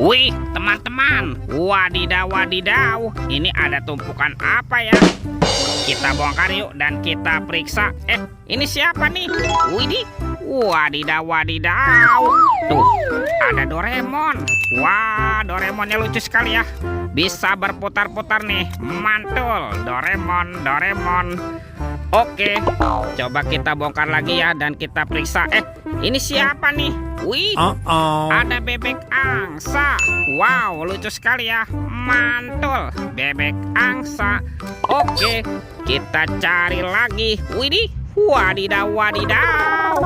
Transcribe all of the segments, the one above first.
Wih, teman-teman, wadidaw wadidaw, ini ada tumpukan apa ya? Kita bongkar yuk dan kita periksa. Ini siapa nih? Widih, wadidaw wadidaw. Tuh, ada Doraemon. Wah, Doraemonnya lucu sekali ya. Bisa berputar-putar nih, mantul. Doraemon, Doraemon. Oke, coba kita bongkar lagi ya dan kita periksa. Ini siapa nih? Wih, ada bebek angsa. Wow, lucu sekali ya. Mantul, bebek angsa. Oke, kita cari lagi. Widih, wadidaw wadidaw.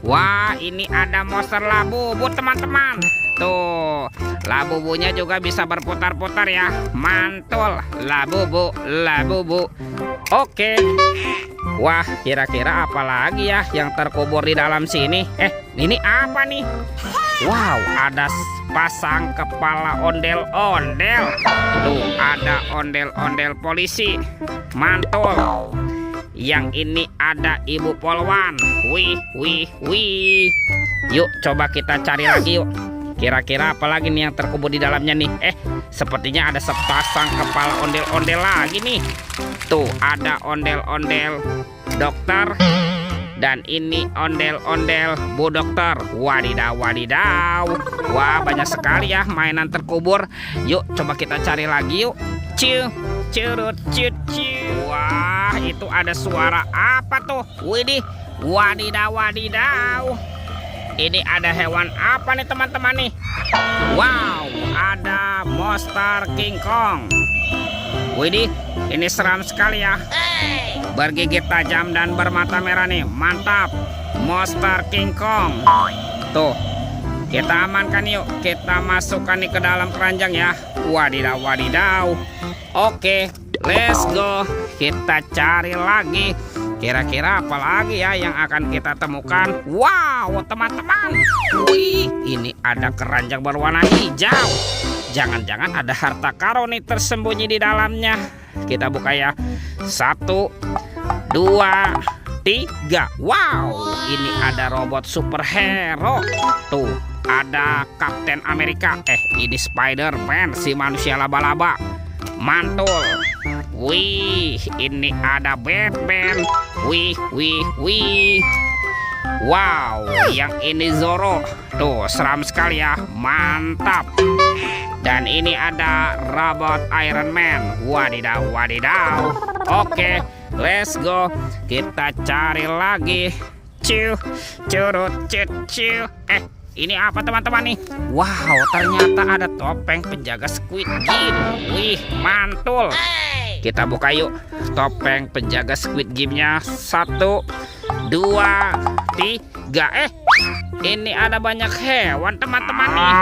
Wah, ini ada monster Labubu teman-teman. Tuh, Labubunya juga bisa berputar-putar ya. Mantul, Labubu, Labubu. Oke. Wah, kira-kira apa lagi ya yang terkubur di dalam sini? Ini apa nih? Wow, ada pasang kepala ondel-ondel. Tuh, ada ondel-ondel polisi. Mantul. Yang ini ada Ibu Polwan. Wih, wih, wih. Yuk, coba kita cari lagi yuk. Kira-kira apa lagi nih yang terkubur di dalamnya nih? Sepertinya ada sepasang kepala ondel-ondel lagi nih. Tuh, ada ondel-ondel dokter. Dan ini ondel-ondel Bu Dokter. Wadidaw wadidaw. Wah, banyak sekali ya mainan terkubur. Yuk, coba kita cari lagi yuk. Ciu, curut, cut, ciu. Wah, itu ada suara apa tuh? Widih, wadidaw wadidaw. Ini ada hewan apa nih teman-teman nih? Wow, ada monster King Kong. Widih, ini seram sekali ya. Bergigit tajam dan bermata merah nih. Mantap, monster King Kong. Tuh, kita amankan yuk. Kita masukkan nih ke dalam keranjang ya. Wadidaw wadidaw. Oke, let's go. Kita cari lagi. Kira-kira apa lagi ya yang akan kita temukan? Wow, teman-teman. Wih, ini ada keranjang berwarna hijau. Jangan-jangan ada harta karun nih tersembunyi di dalamnya. Kita buka ya. 1, 2, 3. Wow, ini ada robot superhero. Tuh, ada Kapten Amerika. Ini Spider-Man, si manusia laba-laba. Mantul. Wih, ini ada Batman. Wih, wih, wih. Wow, yang ini Zoro. Tuh, seram sekali ya. Mantap. Dan ini ada robot Iron Man. Wadidaw, wadidaw. Oke, let's go. Kita cari lagi. Ciu, curut, cut, ciu. Ini apa teman-teman nih? Wow, ternyata ada topeng penjaga Squid Game. Wih, mantul. Kita buka yuk topeng penjaga Squid Game-nya. 1, 2, 3. Ini ada banyak hewan teman-teman nih.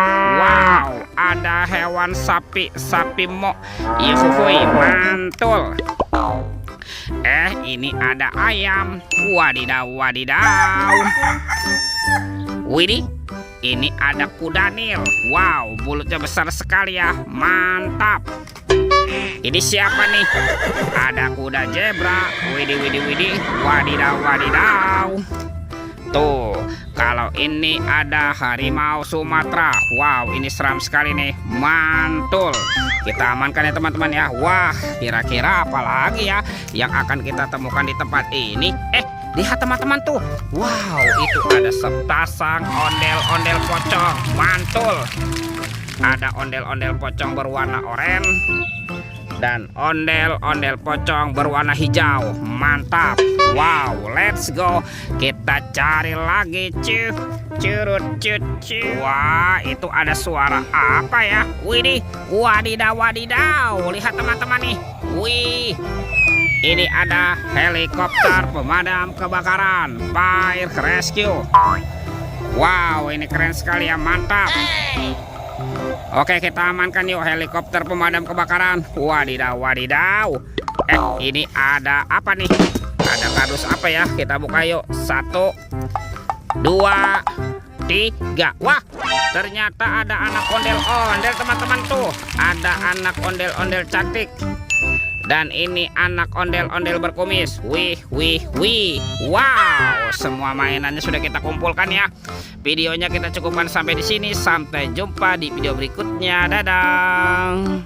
Wow, ada hewan sapi mo. Yuhuy, mantul. Ini ada ayam. Wadidaw, wadidaw. Widih, ini ada kuda Nil. Wow, mulutnya besar sekali ya. Mantap. Ini siapa nih? Ada kuda zebra. Widih, widih, widih. Wadidaw, wadidaw. Tuh, kalau ini ada harimau Sumatera. Wow, ini seram sekali nih. Mantul. Kita amankan ya teman-teman ya. Wah, kira-kira apa lagi ya yang akan kita temukan di tempat ini? Lihat teman-teman tuh. Wow, itu ada sepasang ondel-ondel pocong. Mantul. Ada ondel-ondel pocong berwarna oranye dan ondel-ondel pocong berwarna hijau. Mantap. Wow, let's go. Kita cari lagi. Ciu, curut, cut, ciu. Wah, itu ada suara apa ya? Widih, wadidaw, wadidaw. Lihat teman-teman nih. Wih, ini ada helikopter pemadam kebakaran, fire rescue. Wow, ini keren sekali ya. Mantap. Oke, kita amankan yuk helikopter pemadam kebakaran. Wadidaw, wadidaw. Ini ada apa nih? Ada kardus apa ya? Kita buka yuk. 1, 2, 3. Wah, ternyata ada anak ondel-ondel teman-teman tuh. Ada anak ondel-ondel cantik. Dan ini anak ondel-ondel berkumis. Wih, wih, wih. Wow, semua mainannya sudah kita kumpulkan ya. Videonya kita cukupkan sampai di sini. Sampai jumpa di video berikutnya. Dadah.